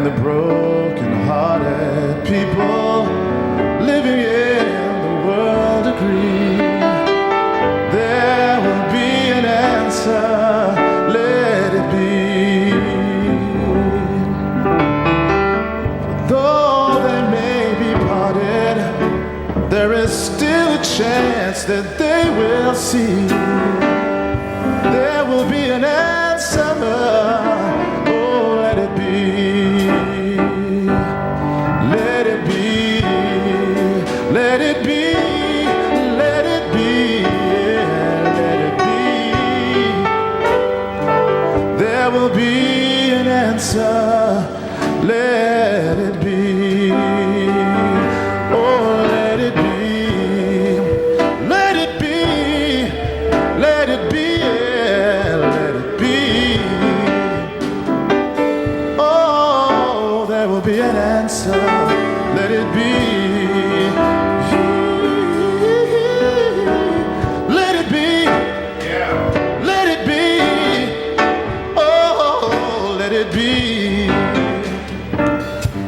and the broken-hearted people living in the world agree there will be an answer. Let it be. Though they may be parted, there is still a chance that they will see. There will be an answer. Oh, let it be. Let it be. Let it be. Let it be. Yeah, let it be. There will be an answer. Let it be. Oh, let it be. Let it be. Let it be. Yeah, let it be. Oh, there will be an answer. Let it be. Let it be. Let it be. Oh, let it be.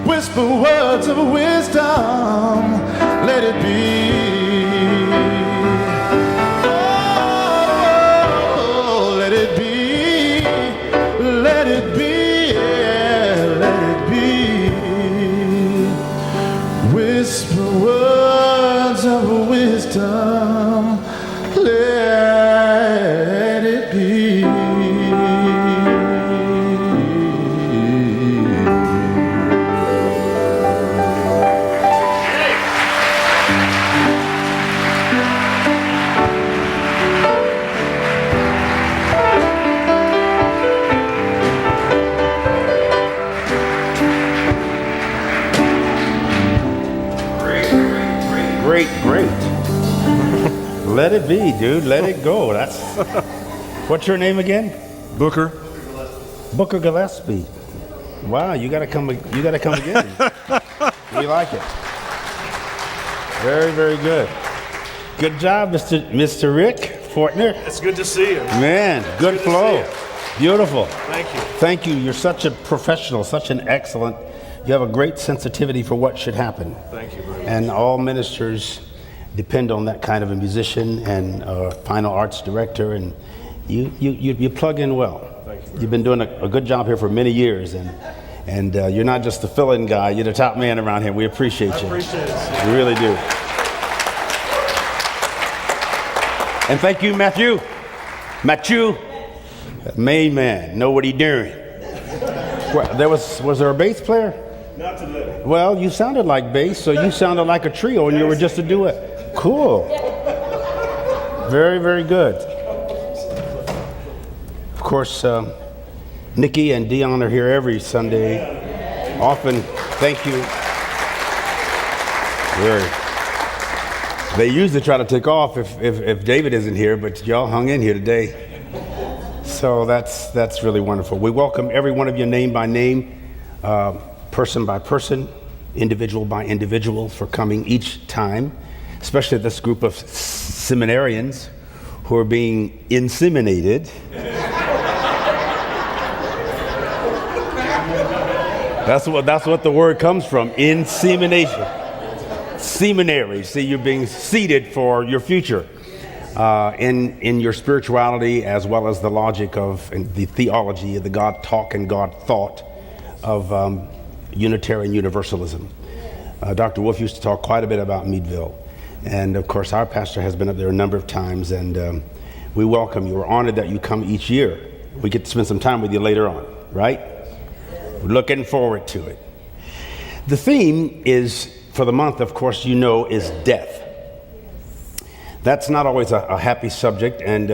Whisper words of wisdom. Let it be. Oh, let it be. Let it be. Yeah, let it be. Whisper words of wisdom. Let it be. Great. Let it be, dude. Let it go. That's what's your name again? Booker. Booker Gillespie. Wow, you gotta come again. We like it. Very, very good. Good job, Mr. Rick Fortner. It's good to see you. Man, good flow. Beautiful. Thank you. Thank you. You're such a professional, such an excellent. You have a great sensitivity for what should happen. Thank you very much. And all ministers depend on that kind of a musician and a fine arts director, and you plug in well. Thank you. You've been doing a good job here for many years, and you're not just the fill-in guy. You're the top man around here. We appreciate you. I appreciate it. We really do. And thank you, Matthew, main man. Know what he doing. Was there a bass player? Not today. Well, you sounded like bass, so you sounded like a trio, and you were just a duet. Cool. Very, very good. Of course, Nikki and Dion are here every Sunday. Often, thank you. They usually try to take off if David isn't here, but y'all hung in here today. So that's really wonderful. We welcome every one of you name by name, person by person, individual by individual for coming each time, especially this group of seminarians who are being inseminated. That's what the word comes from, insemination. Seminary, see, you're being seeded for your future. In your spirituality as well as the logic of and the theology of the God talk and God thought of Unitarian Universalism. Dr. Wolf used to talk quite a bit about Meadville, and of course our pastor has been up there a number of times, and we welcome you. We're honored that you come each year. We get to spend some time with you later on, right? We're looking forward to it. The theme is, for the month, of course, is death. That's not always a happy subject, and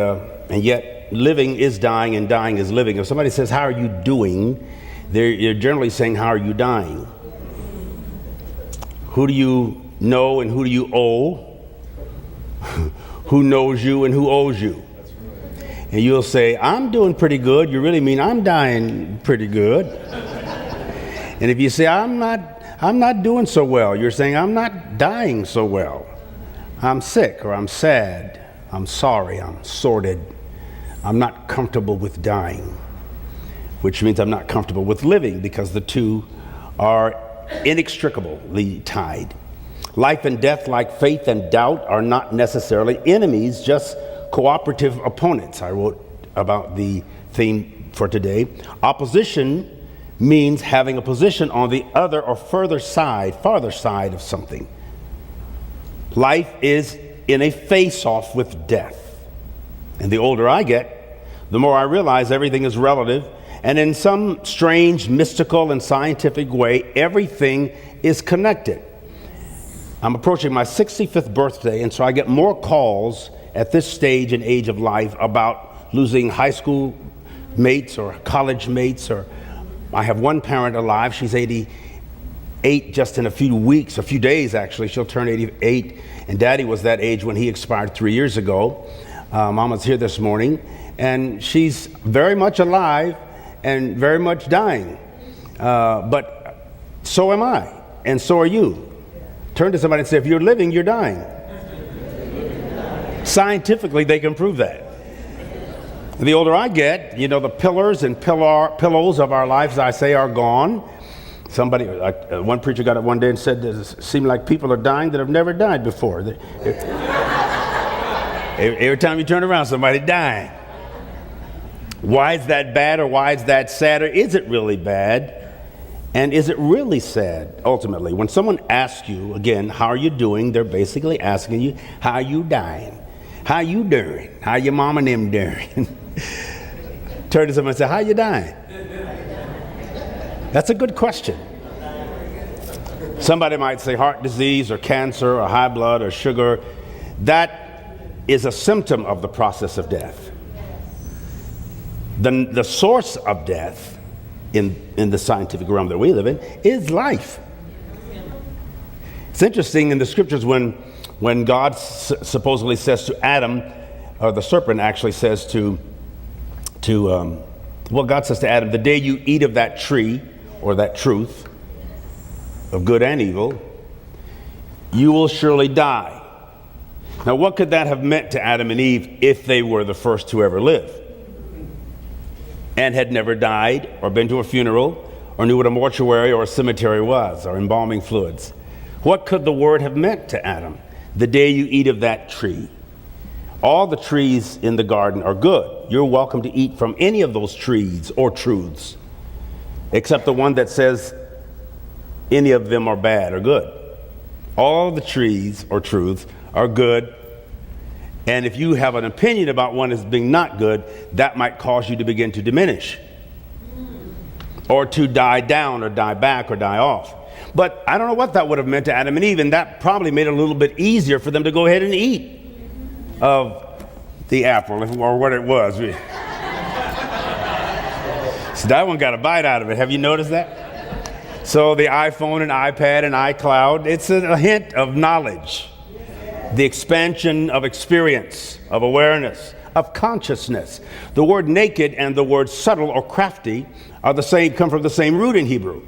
yet living is dying and dying is living. If somebody says, how are you doing? You're generally saying, how are you dying? Who do you know and who do you owe? Who knows you and who owes you? And you'll say, I'm doing pretty good. You really mean I'm dying pretty good. And if you say, I'm not doing so well, you're saying, I'm not dying so well. I'm sick, or I'm sad, I'm sorry, I'm sordid, I'm not comfortable with dying, which means I'm not comfortable with living, because the two are inextricably tied. Life and death, like faith and doubt, are not necessarily enemies, just cooperative opponents. I wrote about the theme for today. Opposition means having a position on the other or farther side of something. Life is in a face-off with death. And the older I get, the more I realize everything is relative, and in some strange, mystical, and scientific way, everything is connected. I'm approaching my 65th birthday, and so I get more calls at this stage and age of life about losing high school mates or college mates. Or I have one parent alive. She's 88 just in a few days actually. She'll turn 88, and Daddy was that age when he expired 3 years ago. Mama's here this morning, and she's very much alive and very much dying. But so am I, and so are you. Turn to somebody and say, if you're living, you're dying. Scientifically, they can prove that. The older I get, the pillars and pillows of our lives, I say, are gone. One preacher got up one day and said, it seems like people are dying that have never died before. Every time you turn around, somebody dying. Why is that bad, or why is that sad, or is it really bad? And is it really sad, ultimately? When someone asks you, again, how are you doing, they're basically asking you, how you dying? How you doing? How your mom and them doing? Turn to someone and say, how you dying? That's a good question. Somebody might say heart disease or cancer or high blood or sugar. That is a symptom of the process of death. The source of death in the scientific realm that we live in is life. It's interesting in the scriptures when God supposedly says to Adam, or the serpent actually says God says to Adam, the day you eat of that tree, or that truth of good and evil, you will surely die. Now, what could that have meant to Adam and Eve if they were the first to ever live and had never died or been to a funeral or knew what a mortuary or a cemetery was, or embalming fluids? What could the word have meant to Adam? The day you eat of that tree. All the trees in the garden are good. You're welcome to eat from any of those trees or truths, except the one that says any of them are bad or good. All the trees or truths are good. And if you have an opinion about one as being not good, that might cause you to begin to diminish, or to die down, or die back, or die off. But I don't know what that would have meant to Adam and Eve, and that probably made it a little bit easier for them to go ahead and eat of the apple, or what it was. So that one got a bite out of it. Have you noticed that? So the iPhone and iPad and iCloud, it's a hint of knowledge. The expansion of experience, of awareness, of consciousness. The word naked and the word subtle or crafty are the same, come from the same root in Hebrew.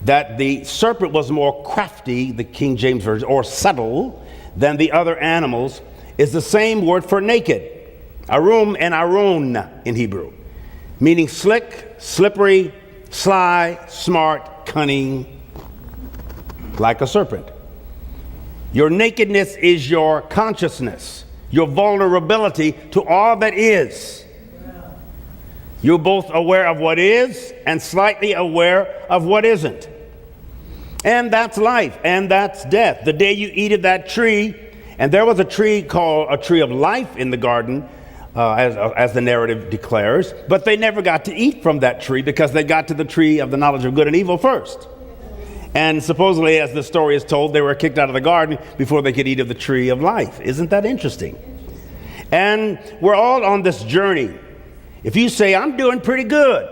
That the serpent was more crafty, the King James Version, or subtle, than the other animals, is the same word for naked. Arum and aron in Hebrew, meaning slick, slippery, sly, smart, cunning, like a serpent. Your nakedness is your consciousness, your vulnerability to all that is. You're both aware of what is and slightly aware of what isn't. And that's life, and that's death. The day you eat of that tree, and there was a tree called a tree of life in the garden, as the narrative declares, but they never got to eat from that tree because they got to the tree of the knowledge of good and evil first. And supposedly, as the story is told, they were kicked out of the garden before they could eat of the tree of life. Isn't that interesting? And we're all on this journey. If you say, I'm doing pretty good,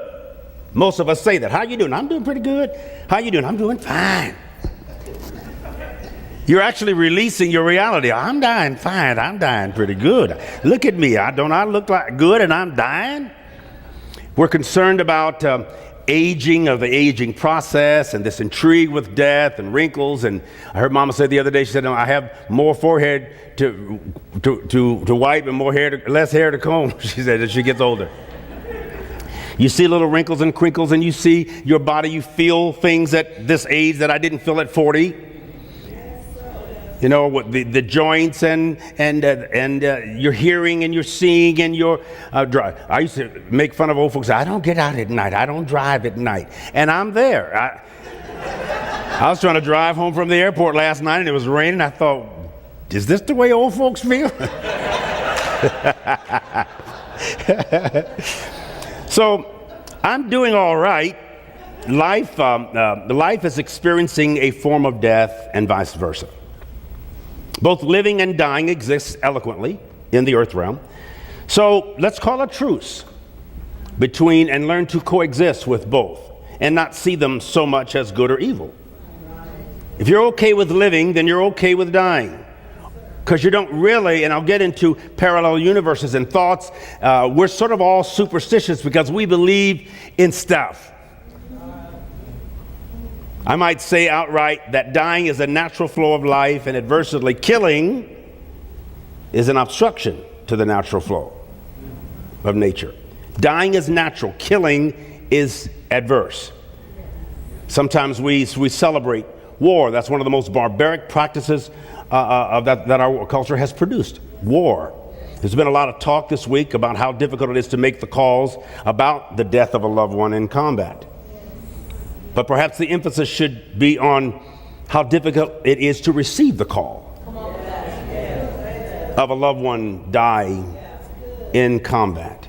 most of us say that. How you doing? I'm doing pretty good. How you doing? I'm doing fine. You're actually releasing your reality. I'm dying fine. I'm dying pretty good. Look at me. Don't I look like good and I'm dying? We're concerned about aging, of the aging process, and this intrigue with death and wrinkles. And I heard Mama say the other day, she said, I have more forehead to wipe and less hair to comb, she said, as she gets older. You see little wrinkles and crinkles, and you see your body, you feel things at this age that I didn't feel at 40. You know, what the joints and your hearing and your seeing and your drive. I used to make fun of old folks. I don't get out at night. I don't drive at night. And I'm there. I was trying to drive home from the airport last night, and it was raining. I thought, is this the way old folks feel? So I'm doing all right. Life is experiencing a form of death and vice versa. Both living and dying exists eloquently in the earth realm. So let's call a truce between and learn to coexist with both and not see them so much as good or evil. If you're okay with living, then you're okay with dying. Because you don't really, and I'll get into parallel universes and thoughts, we're sort of all superstitious because we believe in stuff. I might say outright that dying is a natural flow of life, and adversely, killing is an obstruction to the natural flow of nature. Dying is natural, killing is adverse. Sometimes we celebrate war. That's one of the most barbaric practices that our culture has produced, war. There's been a lot of talk this week about how difficult it is to make the calls about the death of a loved one in combat. But perhaps the emphasis should be on how difficult it is to receive the call of a loved one dying in combat.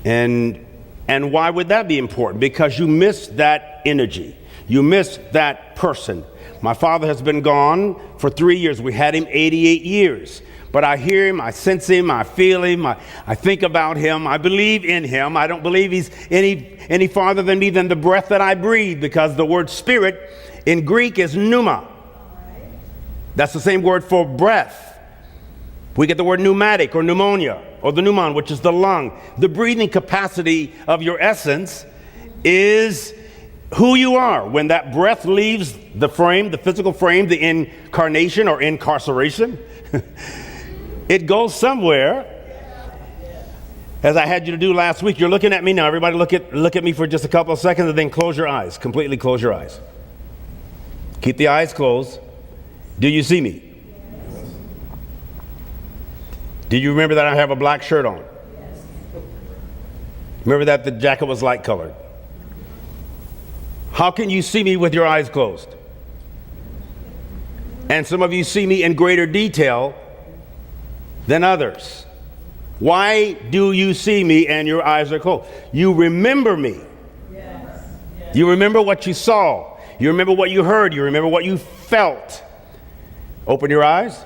And why would that be important? Because you miss that energy. You miss that person. My father has been gone for 3 years. We had him 88 years. But I hear him, I sense him, I feel him, I think about him, I believe in him. I don't believe he's any farther than me than the breath that I breathe, because the word spirit in Greek is pneuma. That's the same word for breath. We get the word pneumatic or pneumonia or the pneumon, which is the lung. The breathing capacity of your essence is who you are. When that breath leaves the frame, the physical frame, the incarnation or incarceration, it goes somewhere. As I had you to do last week, you're looking at me now. Everybody look at me for just a couple of seconds and then close your eyes. Completely close your eyes. Keep the eyes closed. Do you see me? Do you remember that I have a black shirt on? Remember that the jacket was light colored? How can you see me with your eyes closed? And some of you see me in greater detail than others. Why do you see me and your eyes are closed? You remember me. Yes. Yes. You remember what you saw. You remember what you heard. You remember what you felt. Open your eyes.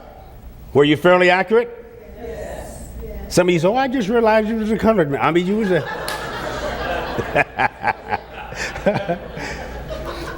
Were you fairly accurate? Yes. Yes. Some of you say, oh, I just realized you was a colored man. I mean, you was a...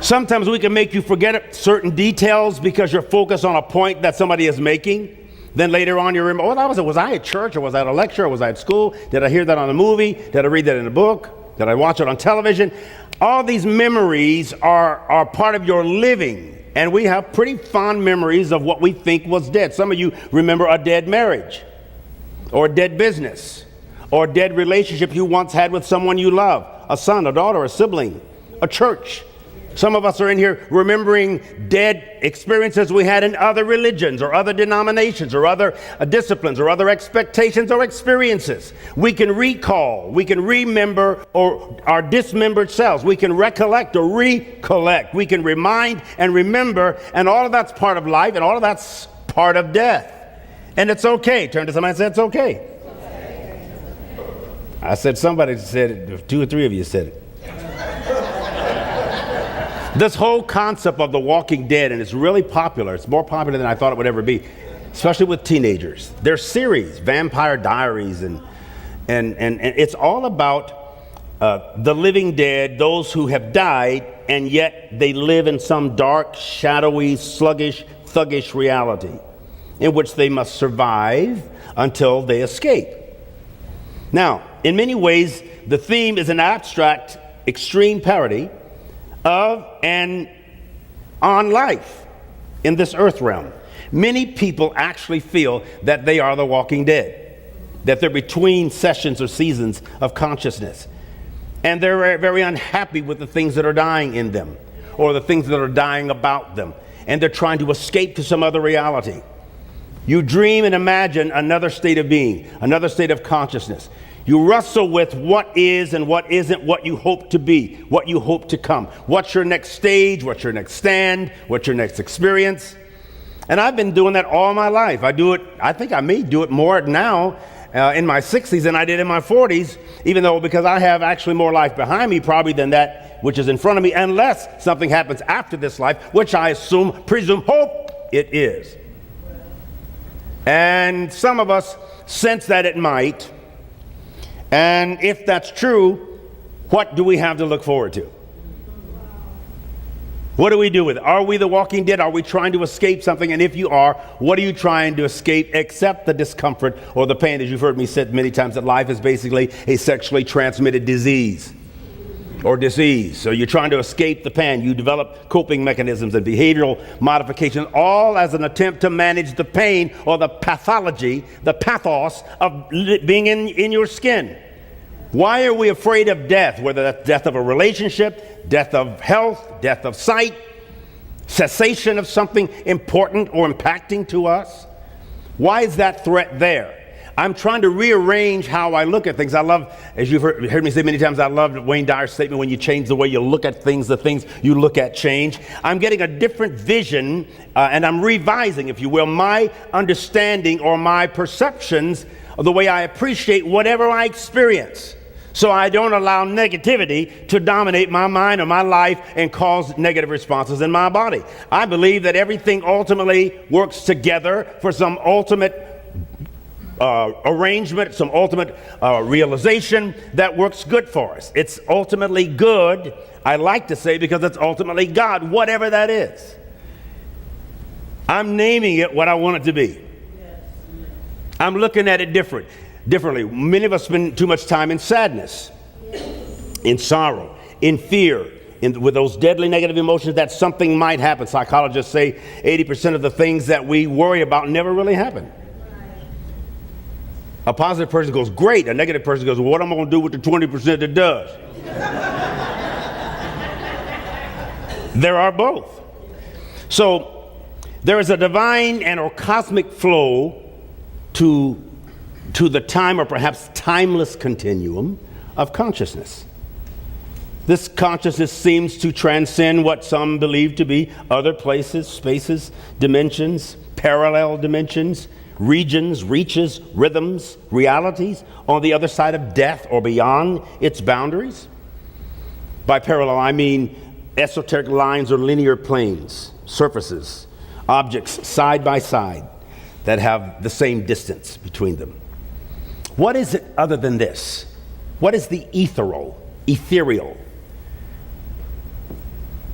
Sometimes we can make you forget certain details because you're focused on a point that somebody is making. Then later on you remember, oh, was I at church, or was I at a lecture, or was I at school? Did I hear that on a movie? Did I read that in a book? Did I watch it on television? All these memories are part of your living. And we have pretty fond memories of what we think was dead. Some of you remember a dead marriage, or a dead business, or a dead relationship you once had with someone you love, a son, a daughter, a sibling, a church. Some of us are in here remembering dead experiences we had in other religions or other denominations or other disciplines or other expectations or experiences. We can recall, we can remember or our dismembered selves. We can recollect or recollect. We can remind and remember, and all of that's part of life, and all of that's part of death. And it's okay. Turn to somebody and say, it's okay. I said, somebody said it, 2 or 3 of you said it. This whole concept of the walking dead, and it's really popular. It's more popular than I thought it would ever be, especially with teenagers. There's series, Vampire Diaries, and it's all about the living dead, those who have died, and yet they live in some dark, shadowy, sluggish, thuggish reality in which they must survive until they escape. Now, in many ways, the theme is an abstract, extreme parody of and on life in this earth realm. Many people actually feel that they are the walking dead, that they're between sessions or seasons of consciousness. And they're very unhappy with the things that are dying in them or the things that are dying about them. And they're trying to escape to some other reality. You dream and imagine another state of being, another state of consciousness. You wrestle with what is and what isn't what you hope to be, what you hope to come. What's your next stage? What's your next stand? What's your next experience? And I've been doing that all my life. I think I may do it more now in my 60s than I did in my 40s, even though because I have actually more life behind me probably than that which is in front of me, unless something happens after this life, which I presume, hope it is. And some of us sense that it might. And if that's true, what do we have to look forward to? What do we do with it? Are we the walking dead? Are we trying to escape something? And if you are, what are you trying to escape except the discomfort or the pain? As you've heard me say many times, that life is basically a sexually transmitted disease or disease. So you're trying to escape the pain. You develop coping mechanisms and behavioral modification, all as an attempt to manage the pain or the pathology, the pathos of being in your skin. Why are we afraid of death? Whether that's death of a relationship, death of health, death of sight, cessation of something important or impacting to us. Why is that threat there? I'm trying to rearrange how I look at things. I love, as you've heard me say many times, I love Wayne Dyer's statement, when you change the way you look at things, the things you look at change. I'm getting a different vision, and I'm revising, if you will, my understanding or my perceptions of the way I appreciate whatever I experience. So I don't allow negativity to dominate my mind or my life and cause negative responses in my body. I believe that everything ultimately works together for some ultimate arrangement, some ultimate realization that works good for us. It's ultimately good, I like to say, because it's ultimately God, whatever that is. I'm naming it what I want it to be. I'm looking at it differently. Many of us spend too much time in sadness, in sorrow, in fear, with those deadly negative emotions that something might happen. Psychologists say 80% of the things that we worry about never really happen. A positive person goes, great. A negative person goes, well, what am I going to do with the 20% that does? There are both. So there is a divine and or cosmic flow to the time or perhaps timeless continuum of consciousness. This consciousness seems to transcend what some believe to be other places, spaces, dimensions, parallel dimensions, regions, reaches, rhythms, realities on the other side of death or beyond its boundaries. By parallel, I mean esoteric lines or linear planes, surfaces, objects side by side that have the same distance between them. What is it other than this? What is the ethereal?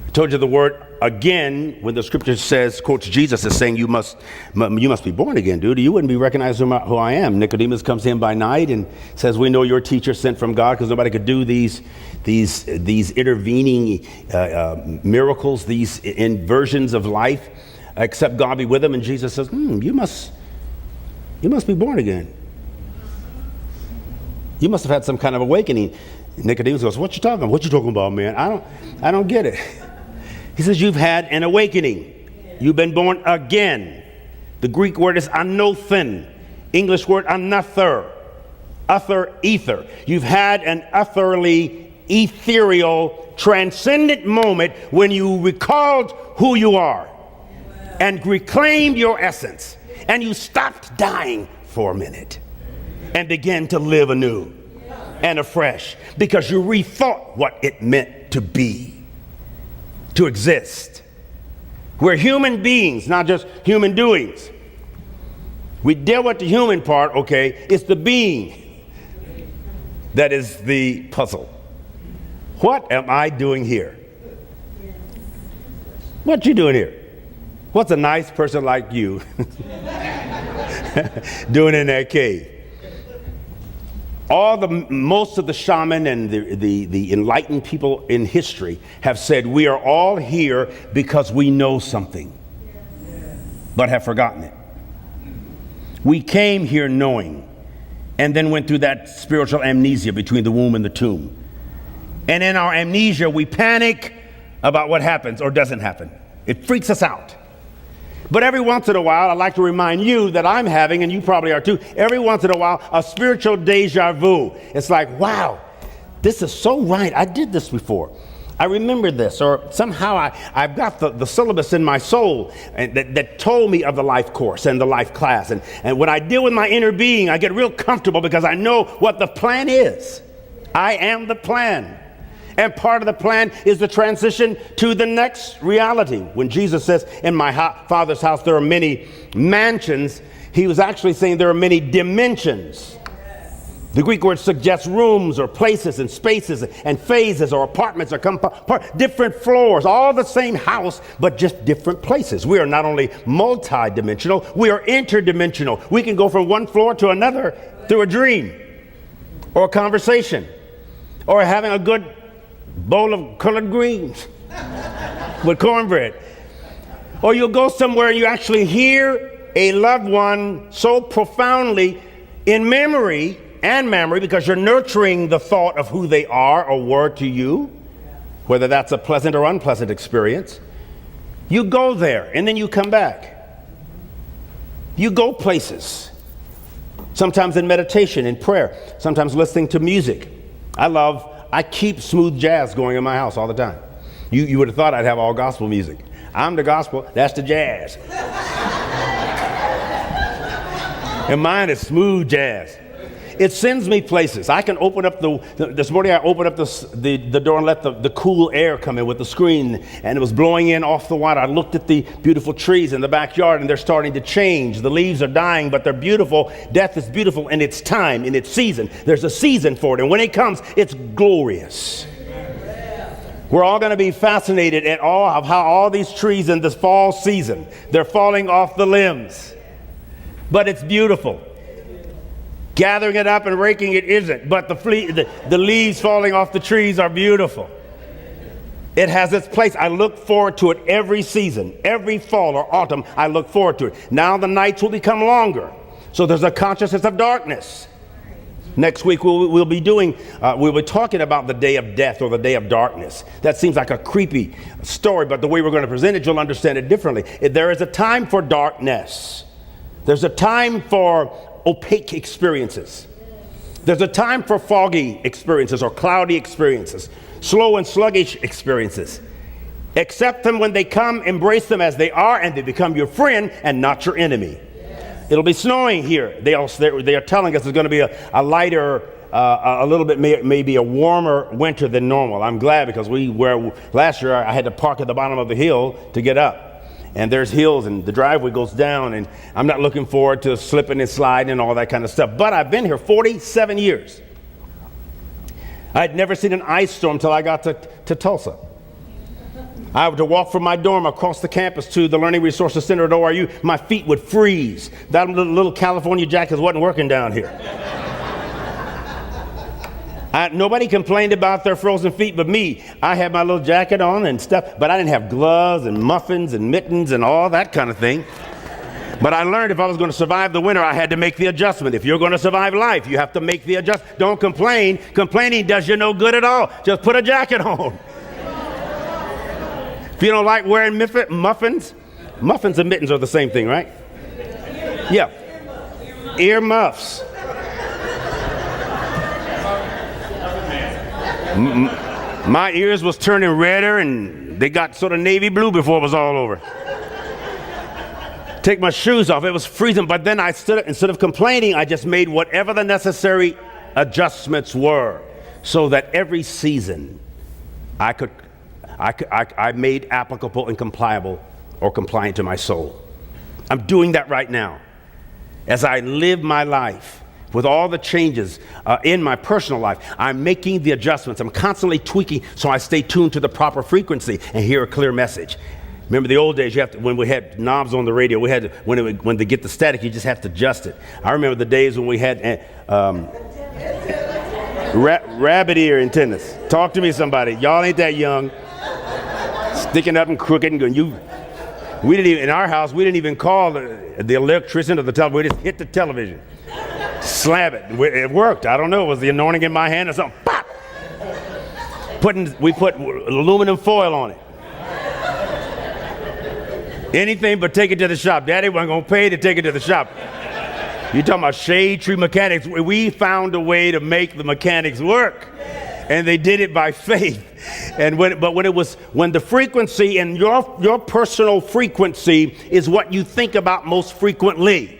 I told you the word again when the scripture says, quotes Jesus as saying, you must be born again, dude. You wouldn't be recognizing who I am. Nicodemus comes in by night and says, we know your teacher sent from God, because nobody could do these intervening miracles, these inversions of life, except God be with them. And Jesus says, you must be born again. You must have had some kind of awakening. Nicodemus goes, what you talking about? What you talking about, man? I don't get it. He says, you've had an awakening. You've been born again. The Greek word is anothen. English word another. Ether. You've had an utterly ethereal, transcendent moment when you recalled who you are and reclaimed your essence. And you stopped dying for a minute and began to live anew and afresh, because you rethought what it meant to be, to exist. We're human beings, not just human doings. We deal with the human part, okay? It's the being that is the puzzle. What am I doing here? What you doing here? What's a nice person like you doing in that cave? Most of the shaman and the enlightened people in history have said we are all here because we know something, but have forgotten it. We came here knowing, and then went through that spiritual amnesia between the womb and the tomb. And in our amnesia, we panic about what happens or doesn't happen. It freaks us out. But every once in a while, I'd like to remind you that I'm having, and you probably are too, every once in a while, a spiritual deja vu. It's like, wow, this is so right. I did this before. I remember this, or somehow I've got the syllabus in my soul that told me of the life course and the life class. And when I deal with my inner being, I get real comfortable because I know what the plan is. I am the plan. And part of the plan is the transition to the next reality. When Jesus says, in my Father's house there are many mansions, he was actually saying there are many dimensions. The Greek word suggests rooms or places and spaces and phases or apartments or different floors, all the same house, but just different places. We are not only multi-dimensional, we are interdimensional. We can go from one floor to another through a dream or a conversation or having a good bowl of colored greens with cornbread. Or you'll go somewhere and you actually hear a loved one so profoundly in memory because you're nurturing the thought of who they are or were to you, whether that's a pleasant or unpleasant experience. You go there and then you come back. You go places, sometimes in meditation, in prayer, sometimes listening to music. I keep smooth jazz going in my house all the time. You would have thought I'd have all gospel music. I'm the gospel, that's the jazz. And mine is smooth jazz. It sends me places. I can open up this morning I opened up the door and let the cool air come in with the screen, and it was blowing in off the water. I looked at the beautiful trees in the backyard and they're starting to change. The leaves are dying, but they're beautiful. Death is beautiful in its time, in its season. There's a season for it, and when it comes, it's glorious. We're all going to be fascinated at all of how all these trees in this fall season, they're falling off the limbs. But it's beautiful. Gathering it up and raking it isn't, but the leaves falling off the trees are beautiful. It has its place. I look forward to it every season, every fall or autumn, I look forward to it. Now the nights will become longer, so there's a consciousness of darkness. Next week we'll be talking about the day of death or the day of darkness. That seems like a creepy story, but the way we're going to present it, you'll understand it differently. There is a time for darkness. There's a time for opaque experiences. There's a time for foggy experiences or cloudy experiences, slow and sluggish experiences. Accept them when they come, embrace them as they are, and they become your friend and not your enemy. Yes. It'll be snowing here. They are telling us it's going to be a lighter, a little bit maybe a warmer winter than normal. I'm glad because last year I had to park at the bottom of the hill to get up. And there's hills and the driveway goes down, and I'm not looking forward to slipping and sliding and all that kind of stuff. But I've been here 47 years. I'd never seen an ice storm until I got to Tulsa. I had to walk from my dorm across the campus to the Learning Resources Center at ORU. My feet would freeze. That little California jacket wasn't working down here. Nobody complained about their frozen feet but me. I had my little jacket on and stuff, but I didn't have gloves and muffins and mittens and all that kind of thing. But I learned if I was going to survive the winter, I had to make the adjustment. If you're going to survive life, you have to make the adjustment. Don't complain. Complaining does you no good at all. Just put a jacket on. If you don't like wearing muffins and mittens are the same thing, right? Yeah. Ear muffs. My ears was turning redder and they got sort of navy blue before it was all over. Take my shoes off, it was freezing, but then I stood up, instead of complaining, I just made whatever the necessary adjustments were so that every season I made applicable and compliant to my soul. I'm doing that right now as I live my life. With all the changes in my personal life, I'm making the adjustments. I'm constantly tweaking so I stay tuned to the proper frequency and hear a clear message. Remember the old days, when we had knobs on the radio, when they get the static, you just have to adjust it. I remember the days when we had rabbit ear antennas. Talk to me, somebody. Y'all ain't that young. Sticking up and crooked and going, in our house, we didn't even call the electrician or the television. We just hit the television. Slam it. It worked. I don't know. It was the anointing in my hand or something. Pop! We put aluminum foil on it. Anything but take it to the shop. Daddy wasn't going to pay to take it to the shop. You're talking about shade tree mechanics. We found a way to make the mechanics work. And they did it by faith. And when the frequency and your personal frequency is what you think about most frequently.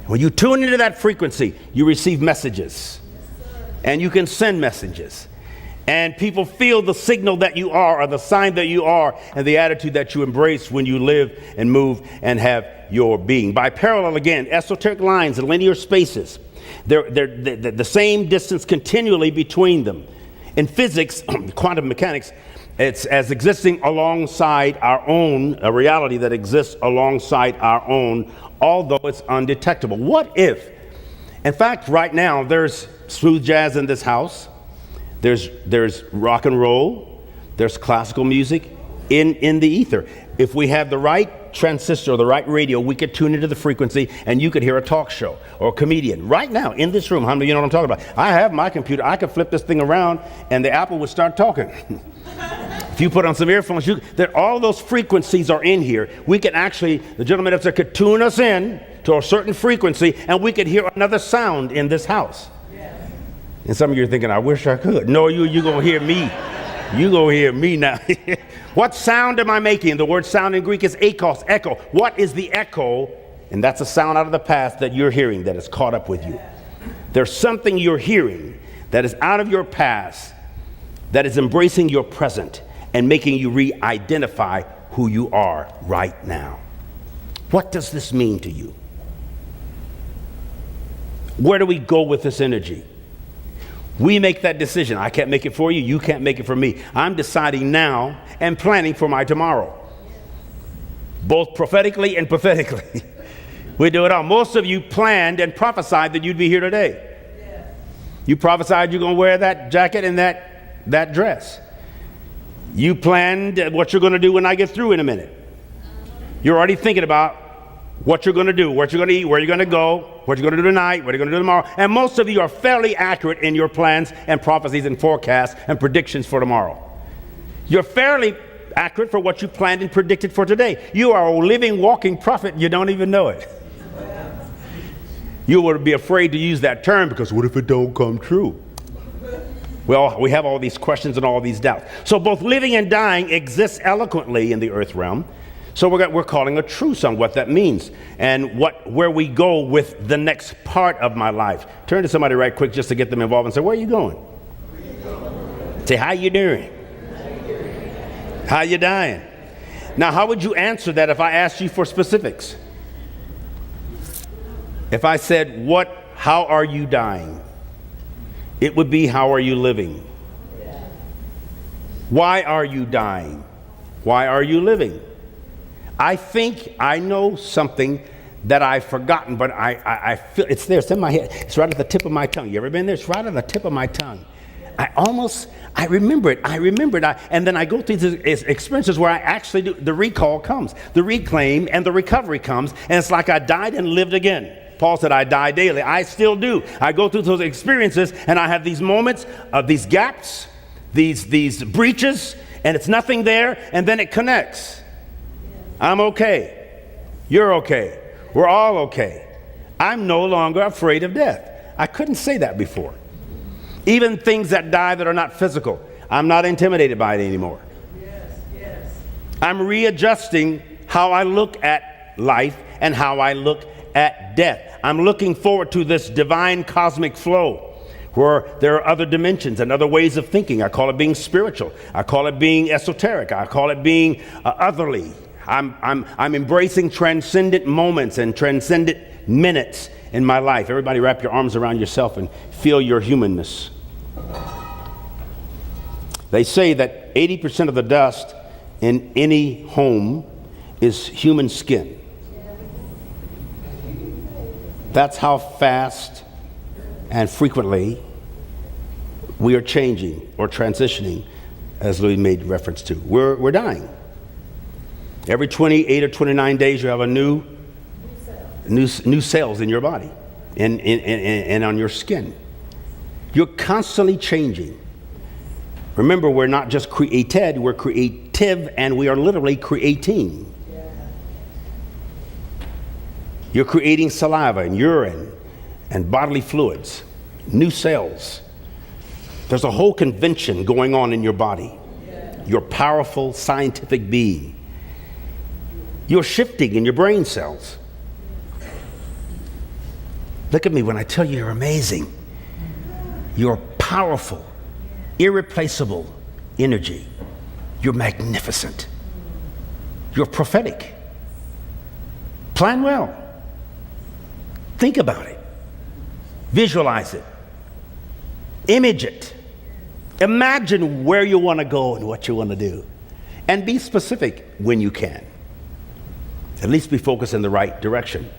When you tune into that frequency, you receive messages. And you can send messages. And people feel the signal that you are, or the sign that you are, and the attitude that you embrace when you live and move and have your being. By parallel, again, esoteric lines and linear spaces, they're the same distance continually between them. In physics, quantum mechanics, it's as existing alongside our own, a reality that exists alongside our own, although it's undetectable. What if, in fact, right now, there's smooth jazz in this house. There's rock and roll, there's classical music in the ether. If we have the right transistor or the right radio, we could tune into the frequency and you could hear a talk show or a comedian. Right now, in this room, how many of you know what I'm talking about? I have my computer, I could flip this thing around and the Apple would start talking. If you put on some earphones, all those frequencies are in here. We could actually, the gentleman up there could tune us in to a certain frequency and we could hear another sound in this house. And some of you are thinking, I wish I could. No, you gonna hear me. You gonna hear me now. What sound am I making? The word sound in Greek is eikos, echo. What is the echo? And that's a sound out of the past that you're hearing that is caught up with you. There's something you're hearing that is out of your past that is embracing your present and making you re-identify who you are right now. What does this mean to you? Where do we go with this energy? We make that decision. I can't make it for you. You can't make it for me. I'm deciding now and planning for my tomorrow. Both prophetically and pathetically. We do it all. Most of you planned and prophesied that you'd be here today. You prophesied you're going to wear that jacket and that dress. You planned what you're going to do when I get through in a minute. You're already thinking about what you're going to do, what you're going to eat, where you're going to go, what you're going to do tonight, what you're going to do tomorrow. And most of you are fairly accurate in your plans and prophecies and forecasts and predictions for tomorrow. You're fairly accurate for what you planned and predicted for today. You are a living, walking prophet. You don't even know it. You would be afraid to use that term because what if it don't come true? Well, we have all these questions and all these doubts. So both living and dying exists eloquently in the earth realm. So we're calling a truce on what that means and where we go with the next part of my life. Turn to somebody right quick just to get them involved and say, where are you going? Say, how you doing? How you dying? Now, how would you answer that if I asked you for specifics? If I said, how are you dying? It would be, how are you living? Why are you dying? Why are you living? I think I know something that I've forgotten, but I feel it's there. It's in my head. It's right at the tip of my tongue. You ever been there? It's right at the tip of my tongue. I remember it. And then I go through these experiences where I actually do. The recall comes, the reclaim, and the recovery comes, and it's like I died and lived again. Paul said, I die daily. I still do. I go through those experiences, and I have these moments of these gaps, these breaches, and it's nothing there, and then it connects. I'm okay. You're okay. We're all okay. I'm no longer afraid of death. I couldn't say that before. Even things that die that are not physical, I'm not intimidated by it anymore. Yes. I'm readjusting how I look at life and how I look at death. I'm looking forward to this divine cosmic flow where there are other dimensions and other ways of thinking. I call it being spiritual. I call it being esoteric. I call it being otherly. I'm embracing transcendent moments and transcendent minutes in my life. Everybody wrap your arms around yourself and feel your humanness. They say that 80% of the dust in any home is human skin. That's how fast and frequently we are changing or transitioning, as Louis made reference to. We're dying. Every 28 or 29 days, you have a new cells in your body and on your skin. You're constantly changing. Remember, we're not just created, we're creative, and we are literally creating. You're creating saliva and urine and bodily fluids, new cells. There's a whole convention going on in your body. Your powerful scientific being. You're shifting in your brain cells. Look at me when I tell you you're amazing. You're powerful, irreplaceable energy. You're magnificent. You're prophetic. Plan well. Think about it. Visualize it. Image it. Imagine where you want to go and what you want to do. And be specific when you can. At least be focused in the right direction.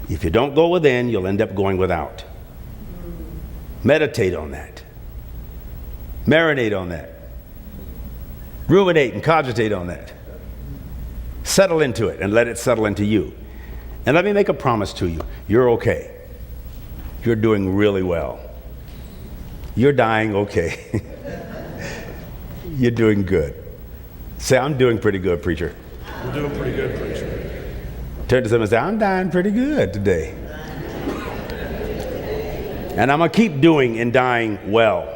If you don't go within, you'll end up going without. Meditate on that. Marinate on that. Ruminate and cogitate on that. Settle into it and let it settle into you. And let me make a promise to you. You're okay. You're doing really well. You're dying okay. You're doing good. Say, I'm doing pretty good, preacher. We're doing pretty good, preacher. Turn to someone and say, I'm dying pretty good today. And I'm going to keep doing and dying well.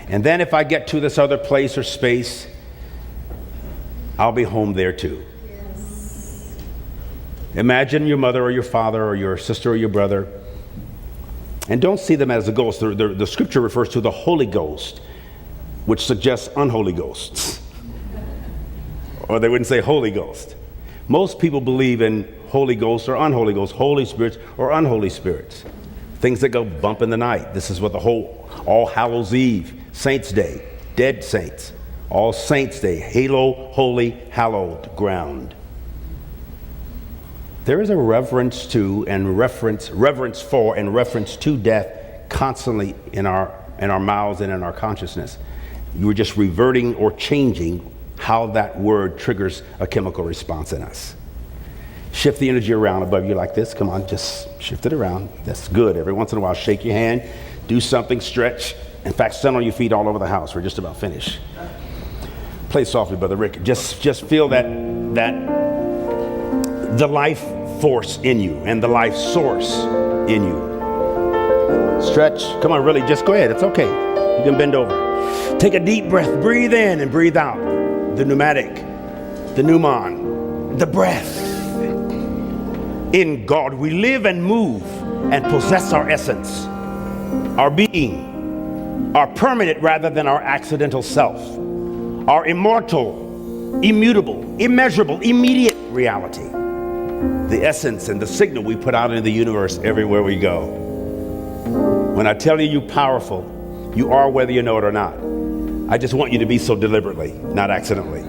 And then if I get to this other place or space, I'll be home there too. Yes. Imagine your mother or your father or your sister or your brother. And don't see them as a ghost. The scripture refers to the Holy Ghost, which suggests unholy ghosts. Or they wouldn't say Holy Ghost. Most people believe in Holy Ghosts or unholy ghosts, Holy Spirits or unholy spirits. Things that go bump in the night. This is what the whole All Hallows Eve, Saints Day, Dead Saints, All Saints Day, Halo, Holy, Hallowed Ground. There is a reverence to and reverence for and reference to death constantly in our mouths and in our consciousness. You were just reverting or changing how that word triggers a chemical response in us. Shift the energy around above you like this. Come on, just shift it around. That's good. Every once in a while, shake your hand, do something, stretch. In fact, stand on your feet all over the house. We're just about finished. Play softly, Brother Rick. Just feel that the life force in you and the life source in you. Stretch. Come on, really, just go ahead. It's okay. You can bend over. Take a deep breath. Breathe in and breathe out. The pneumatic, the pneumon, the breath. In God we live and move and possess our essence, our being, our permanent rather than our accidental self, our immortal, immutable, immeasurable, immediate reality, the essence and the signal we put out into the universe everywhere we go. When I tell you you're powerful, you are whether you know it or not. I just want you to be so deliberately, not accidentally.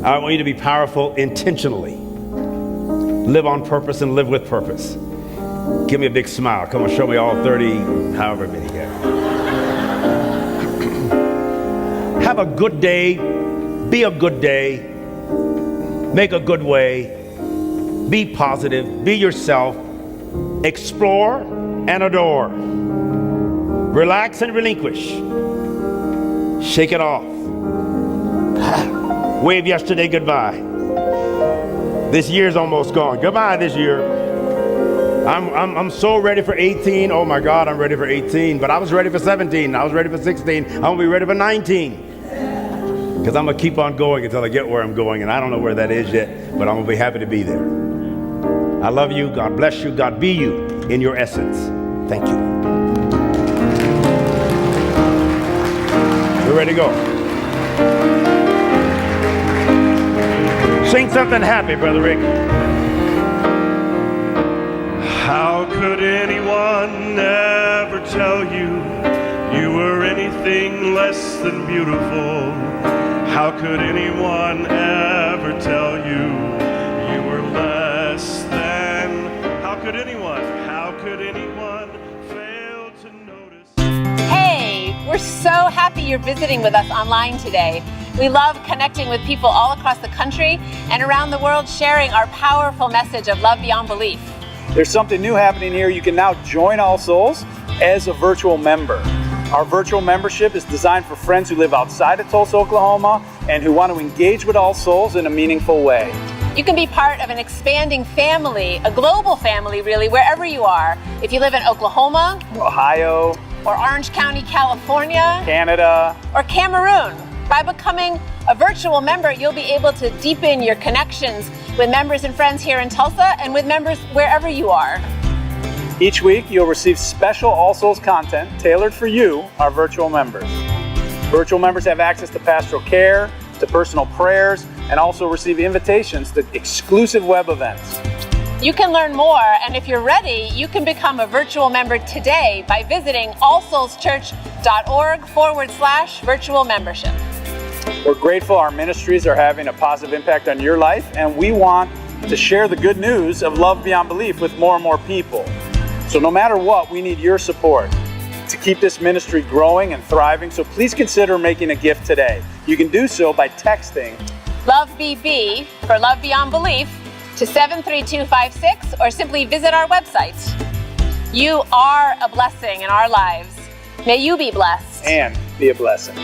I want you to be powerful intentionally. Live on purpose and live with purpose. Give me a big smile. Come on, show me all 30, however many you have. Have a good day. Be a good day. Make a good way. Be positive. Be yourself. Explore and adore. Relax and relinquish. Shake it off. Wave yesterday goodbye. This year's almost gone. Goodbye this year. I'm so ready for 18. Oh my God, I'm ready for 18. But I was ready for 17. I was ready for 16. I'm gonna be ready for 19. Because I'm gonna keep on going until I get where I'm going. And I don't know where that is yet, but I'm gonna be happy to be there. I love you. God bless you. God be you in your essence. Thank you. We're ready to go. Sing something happy, Brother Rick. How could anyone ever tell you you were anything less than beautiful? How could anyone ever tell you you were less than? How could anyone fail to notice? Hey, we're so happy you're visiting with us online today. We love connecting with people all across the country and around the world, sharing our powerful message of love beyond belief. There's something new happening here. You can now join All Souls as a virtual member. Our virtual membership is designed for friends who live outside of Tulsa, Oklahoma, and who want to engage with All Souls in a meaningful way. You can be part of an expanding family, a global family really, wherever you are. If you live in Oklahoma, Ohio, or Orange County, California, Canada, or Cameroon. By becoming a virtual member, you'll be able to deepen your connections with members and friends here in Tulsa and with members wherever you are. Each week, you'll receive special All Souls content tailored for you, our virtual members. Virtual members have access to pastoral care, to personal prayers, and also receive invitations to exclusive web events. You can learn more, and if you're ready, you can become a virtual member today by visiting allsoulschurch.org/virtual membership. We're grateful our ministries are having a positive impact on your life, and we want to share the good news of love beyond belief with more and more people. So no matter what, we need your support to keep this ministry growing and thriving, so please consider making a gift today. You can do so by texting LOVEBB for Love Beyond Belief to 73256 or simply visit our website. You are a blessing in our lives. May you be blessed and be a blessing.